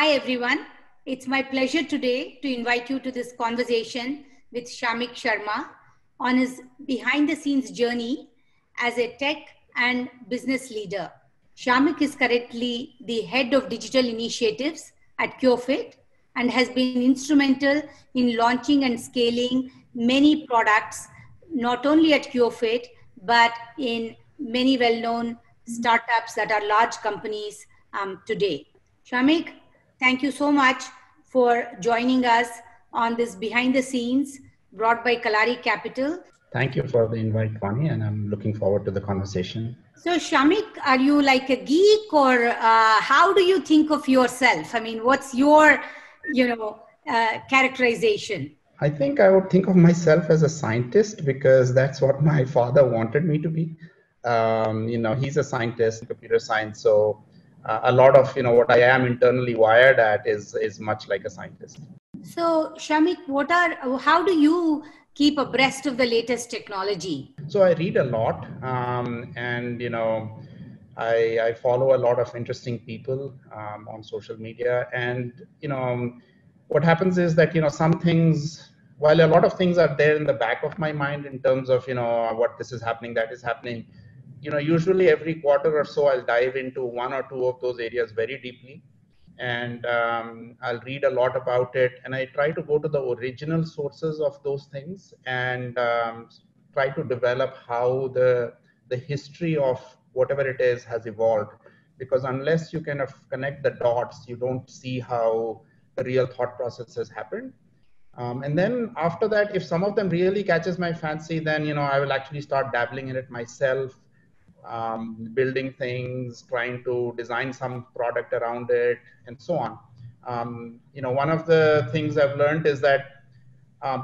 Hi, everyone. It's my pleasure today to invite you to this conversation with Shamik Sharma on his behind-the-scenes journey as a tech and business leader. Shamik is currently the head of digital initiatives at CureFit and has been instrumental in launching and scaling many products, not only at CureFit, but in many well-known startups that are large companies today. Shamik, thank you so much for joining us on this behind the scenes brought by Kalaari Capital. Thank you for the invite, Vani, and I'm looking forward to the conversation. So, Shamik, are you like a geek, or how do you think of yourself? I mean, what's your, characterization? I think I would think of myself as a scientist because that's what my father wanted me to be. He's a scientist in computer science, so a lot of what I am internally wired at is much like a scientist. So, Shamik, how do you keep abreast of the latest technology? So I read a lot, and I follow a lot of interesting people on social media, and what happens is that some things, while a lot of things are there in the back of my mind in terms of what this is happening, that is happening, usually every quarter or so I'll dive into one or two of those areas very deeply, and I'll read a lot about it, and I try to go to the original sources of those things and try to develop how the history of whatever it is has evolved, because unless you kind of connect the dots, you don't see how the real thought process has happened. And then after that, if some of them really catches my fancy, then I will actually start dabbling in it myself, building things, trying to design some product around it, and so on. One of the things I've learned is that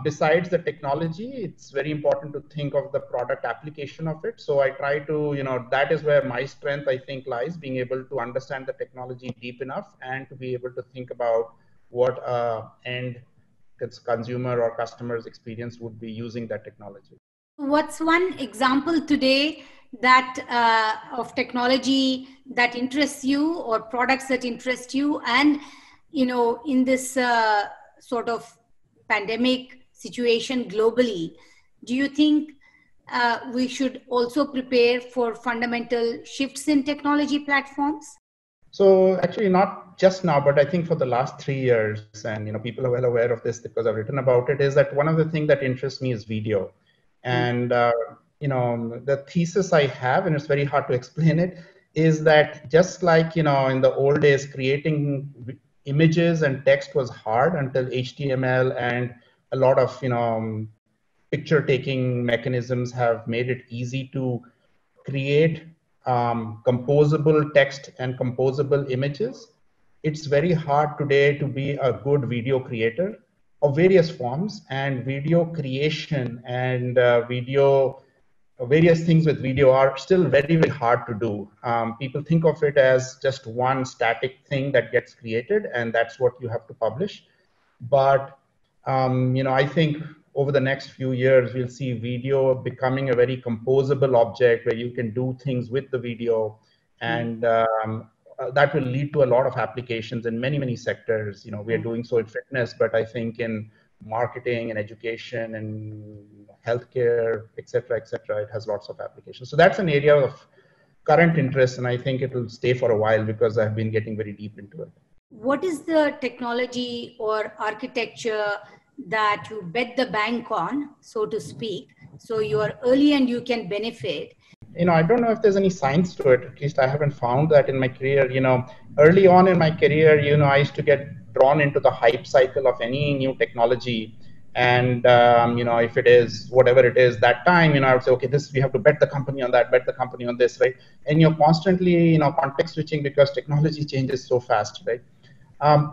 besides the technology, it's very important to think of the product application of it. So I try to, that is where my strength, I think, lies, being able to understand the technology deep enough and to be able to think about what end consumer or customer's experience would be using that technology. What's one example today that of technology that interests you, or products that interest you? And in this sort of pandemic situation globally, do you think we should also prepare for fundamental shifts in technology platforms? So actually not just now, but I think for the last 3 years, and people are well aware of this because I've written about it, is that one of the things that interests me is video. And the thesis I have, and it's very hard to explain it, is that just like in the old days, creating images and text was hard until HTML and a lot of picture taking mechanisms have made it easy to create composable text and composable images. It's very hard today to be a good video creator of various forms, and video creation and various things with video are still very, very hard to do. People think of it as just one static thing that gets created and that's what you have to publish. But I think over the next few years, we'll see video becoming a very composable object where you can do things with the video, and that will lead to a lot of applications in many, many sectors. We are doing so in fitness, but I think in marketing and education and healthcare, et cetera, it has lots of applications. So that's an area of current interest, and I think it will stay for a while because I've been getting very deep into it. What is the technology or architecture that you bet the bank on, so to speak, so you are early and you can benefit? I don't know if there's any science to it. At least I haven't found that in my career. Early on in my career, I used to get drawn into the hype cycle of any new technology. And, if it is whatever it is that time, I would say, okay, we have to bet the company on that, bet the company on this, right? And you're constantly, context switching because technology changes so fast, right?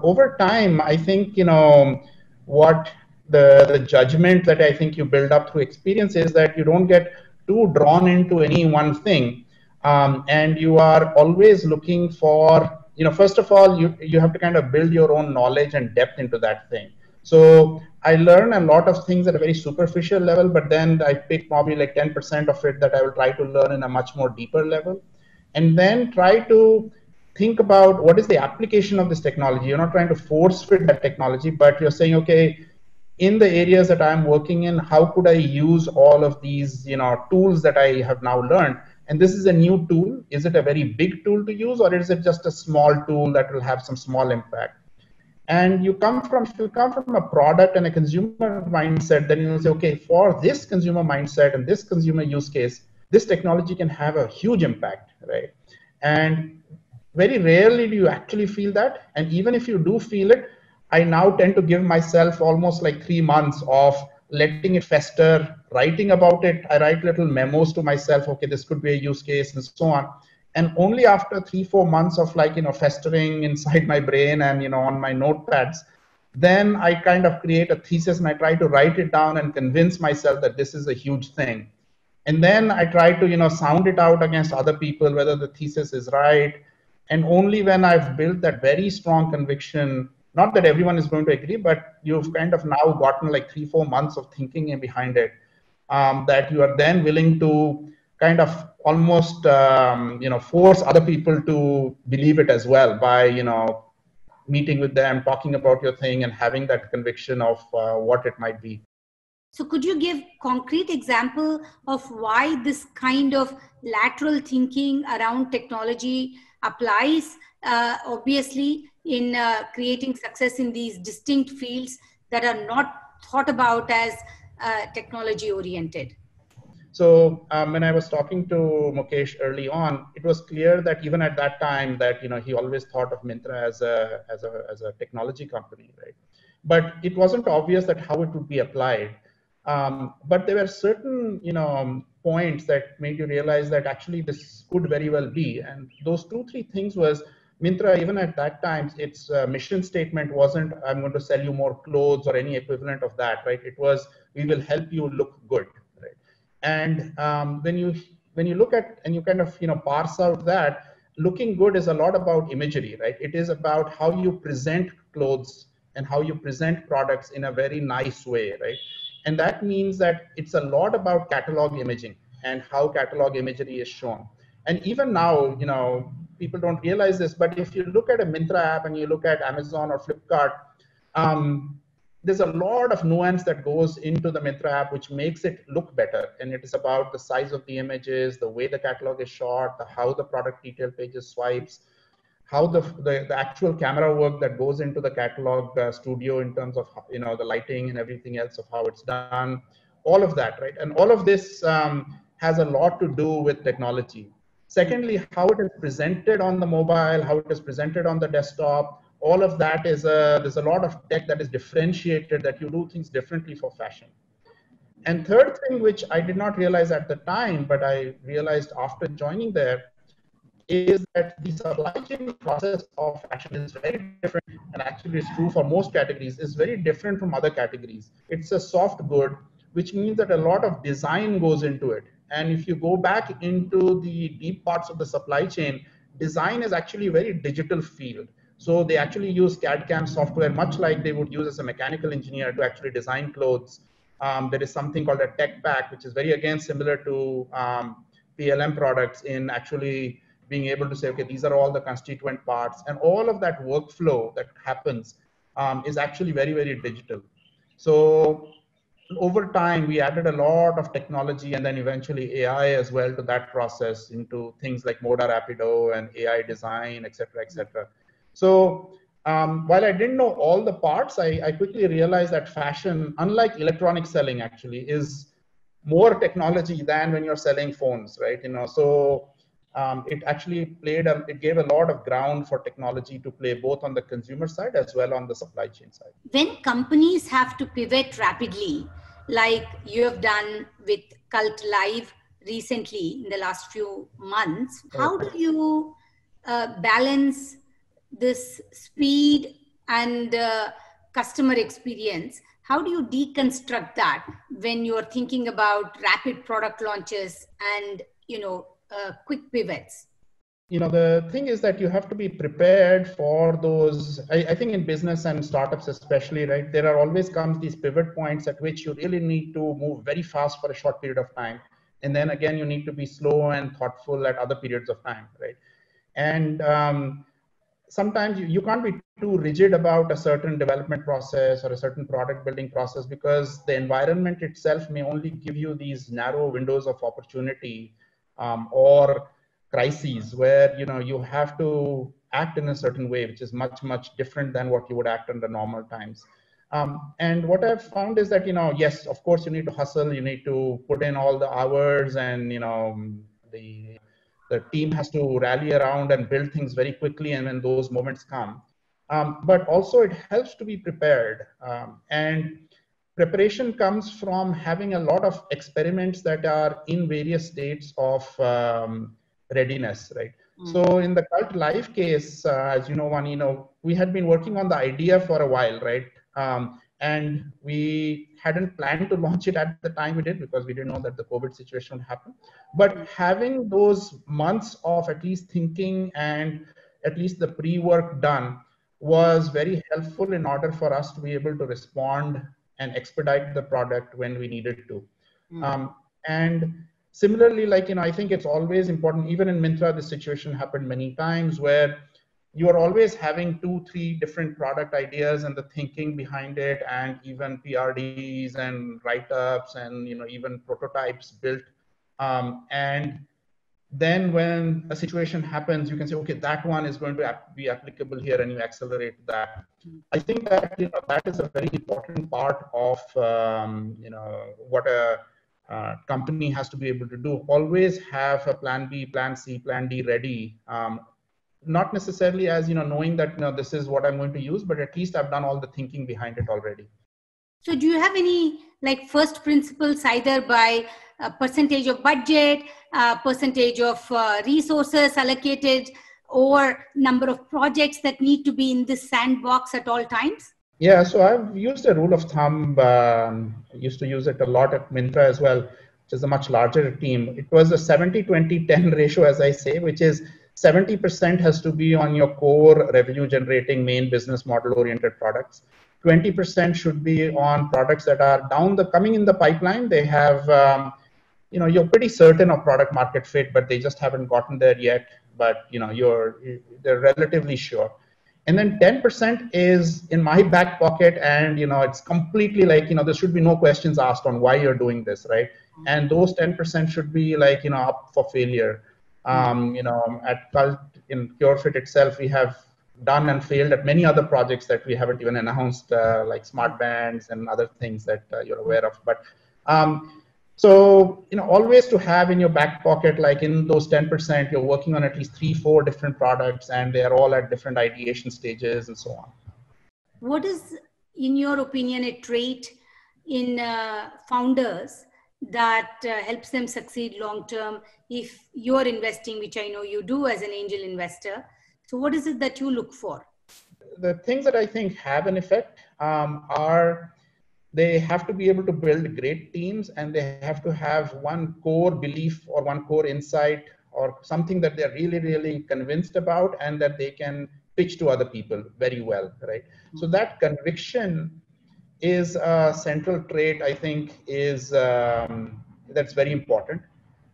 Over time, I think, what the judgment that I think you build up through experience is that you don't get too drawn into any one thing. And you are always looking for, first of all, you have to kind of build your own knowledge and depth into that thing. So I learn a lot of things at a very superficial level, but then I pick probably like 10% of it that I will try to learn in a much more deeper level. And then try to think about what is the application of this technology. You're not trying to force fit that technology, but you're saying, okay, in the areas that I'm working in, how could I use all of these, tools that I have now learned? And this is a new tool. Is it a very big tool to use, or is it just a small tool that will have some small impact? And if you come from a product and a consumer mindset, then you'll say, okay, for this consumer mindset and this consumer use case, this technology can have a huge impact, right? And very rarely do you actually feel that. And even if you do feel it, I now tend to give myself almost like 3 months of letting it fester, writing about it. I write little memos to myself, okay, this could be a use case and so on. And only after 3-4 months of festering inside my brain and on my notepads, then I kind of create a thesis and I try to write it down and convince myself that this is a huge thing. And then I try to sound it out against other people whether the thesis is right. And only when I've built that very strong conviction, not that everyone is going to agree, but you've kind of now gotten like 3-4 months of thinking in behind it, that you are then willing to kind of almost force other people to believe it as well by meeting with them, talking about your thing, and having that conviction of what it might be. So could you give concrete example of why this kind of lateral thinking around technology applies, obviously, in creating success in these distinct fields that are not thought about as technology oriented? So when I was talking to Mukesh early on, it was clear that even at that time that he always thought of Myntra as a technology company, right? But it wasn't obvious that how it would be applied. But there were certain points that made you realize that actually this could very well be. And those 2-3 things was Myntra, even at that time, its mission statement wasn't, I'm going to sell you more clothes or any equivalent of that, right? It was, we will help you look good, right? And when you look at and you kind of parse out that, looking good is a lot about imagery, right? It is about how you present clothes and how you present products in a very nice way, right? And that means that it's a lot about catalog imaging and how catalog imagery is shown. And even now, people don't realize this, but if you look at a Myntra app and you look at Amazon or Flipkart, there's a lot of nuance that goes into the Myntra app, which makes it look better. And it is about the size of the images, the way the catalog is shot, how the product detail pages swipes, how the actual camera work that goes into the catalog studio in terms of the lighting and everything else of how it's done, all of that, right? And all of this has a lot to do with technology. Secondly, how it is presented on the mobile, how it is presented on the desktop, all of that is there's a lot of tech that is differentiated, that you do things differently for fashion. And third thing, which I did not realize at the time, but I realized after joining there, is that the supply chain process of fashion is very different, and actually it's true for most categories, is very different from other categories. It's a soft good, which means that a lot of design goes into it. And if you go back into the deep parts of the supply chain, design is actually a very digital field. So they actually use CAD/CAM software, much like they would use as a mechanical engineer to actually design clothes. There is something called a tech pack, which is very, again, similar to PLM products in actually being able to say, okay, these are all the constituent parts, and all of that workflow that happens is actually very, very digital. So over time, we added a lot of technology and then eventually AI as well to that process, into things like Moda Rapido and AI design, et cetera, et cetera. So while I didn't know all the parts, I quickly realized that fashion, unlike electronic selling, actually is more technology than when you're selling phones, right? So it actually it gave a lot of ground for technology to play both on the consumer side as well on the supply chain side. When companies have to pivot rapidly, like you have done with Cult Live recently in the last few months, how do you balance this speed and customer experience? How do you deconstruct that when you're thinking about rapid product launches and quick pivots? The thing is that you have to be prepared for those. I think in business and startups especially, right, there are always comes these pivot points at which you really need to move very fast for a short period of time. And then again, you need to be slow and thoughtful at other periods of time, right? And sometimes you can't be too rigid about a certain development process or a certain product building process, because the environment itself may only give you these narrow windows of opportunity, or crises where you have to act in a certain way, which is much different than what you would act under normal times. And what I've found is that yes, of course, you need to hustle, you need to put in all the hours, and the team has to rally around and build things very quickly, and when those moments come. But also it helps to be prepared. And preparation comes from having a lot of experiments that are in various states of readiness, right? So in the Cult Life case, as you know, we had been working on the idea for a while, right? And we hadn't planned to launch it at the time we did, because we didn't know that the COVID situation would happen. But having those months of at least thinking and at least the pre-work done was very helpful in order for us to be able to respond and expedite the product when we needed to. And similarly, I think it's always important, even in Myntra, this situation happened many times where you are always having 2-3 different product ideas and the thinking behind it, and even PRDs and write-ups and even prototypes built. And then when a situation happens, you can say, okay, that one is going to be applicable here, and you accelerate that. I think that that is a very important part of what a company has to be able to do. Always have a plan B, plan C, plan D ready. Not necessarily as knowing that this is what I'm going to use, but at least I've done all the thinking behind it already. So do you have any first principles, either by percentage of budget, percentage of resources allocated, or number of projects that need to be in this sandbox at all times? Yeah, so I've used a rule of thumb. I used to use it a lot at Myntra as well, which is a much larger team. It was a 70-20-10 ratio, as I say, which is 70% has to be on your core revenue generating main business model oriented products. 20% should be on products that are coming in the pipeline. They have, you're pretty certain of product market fit, but they just haven't gotten there yet. But they're relatively sure. And then 10% is in my back pocket, and it's completely there should be no questions asked on why you're doing this, right? And those 10% should be up for failure. At Cult, in CureFit itself, we have done and failed at many other projects that we haven't even announced, like smart bands and other things that you're aware of. But so always to have in your back pocket, in those 10%, you're working on at least 3-4 different products, and they're all at different ideation stages and so on. What is, in your opinion, a trait in founders that helps them succeed long term if you're investing, which I know you do as an angel investor? So what is it that you look for? The things that I think have an effect are they have to be able to build great teams, and they have to have one core belief or one core insight or something that they're really convinced about, and that they can pitch to other people very well, right? So that conviction is a central trait, I think, is that's very important.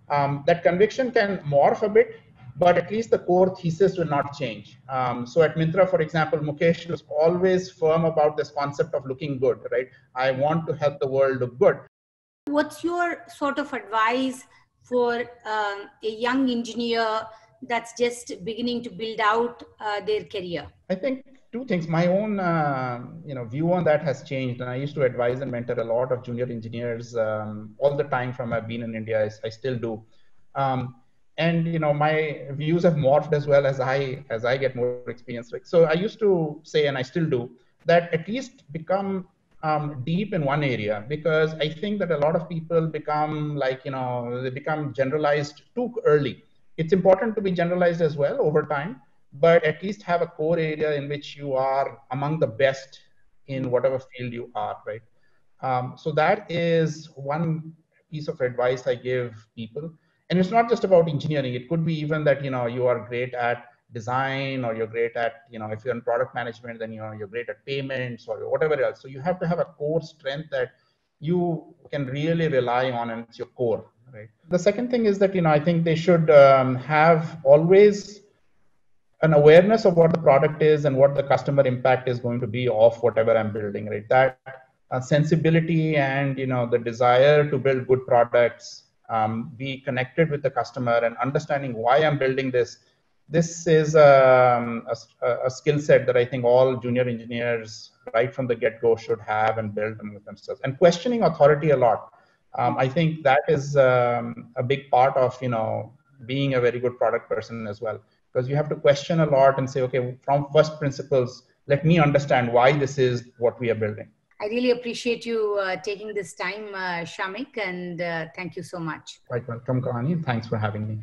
That conviction can morph a bit, but at least the core thesis will not change. So at Myntra, for example, Mukesh was always firm about this concept of looking good, right? I want to help the world look good. What's your sort of advice for a young engineer that's just beginning to build out their career? I think two things. My own view on that has changed, and I used to advise and mentor a lot of junior engineers all the time from I've been in India. I still do. And my views have morphed as well as I get more experience. Right? So I used to say, and I still do, that at least become deep in one area, because I think that a lot of people become they become generalized too early. It's important to be generalized as well over time, but at least have a core area in which you are among the best in whatever field you are, right? So that is one piece of advice I give people. And it's not just about engineering. It could be even that, you are great at design, or you're great at, if you're in product management, then, you're great at payments or whatever else. So you have to have a core strength that you can really rely on, and it's your core, right? The second thing is that, I think they should have always an awareness of what the product is and what the customer impact is going to be of whatever I'm building, right? That sensibility and, the desire to build good products, be connected with the customer and understanding why I'm building this. This is a skill set that I think all junior engineers right from the get-go should have and build them with themselves. And questioning authority a lot. I think that is a big part of, being a very good product person as well, because you have to question a lot and say, okay, from first principles, let me understand why this is what we are building. I really appreciate you taking this time, Shamik, and thank you so much. Quite welcome, Kalani. Thanks for having me.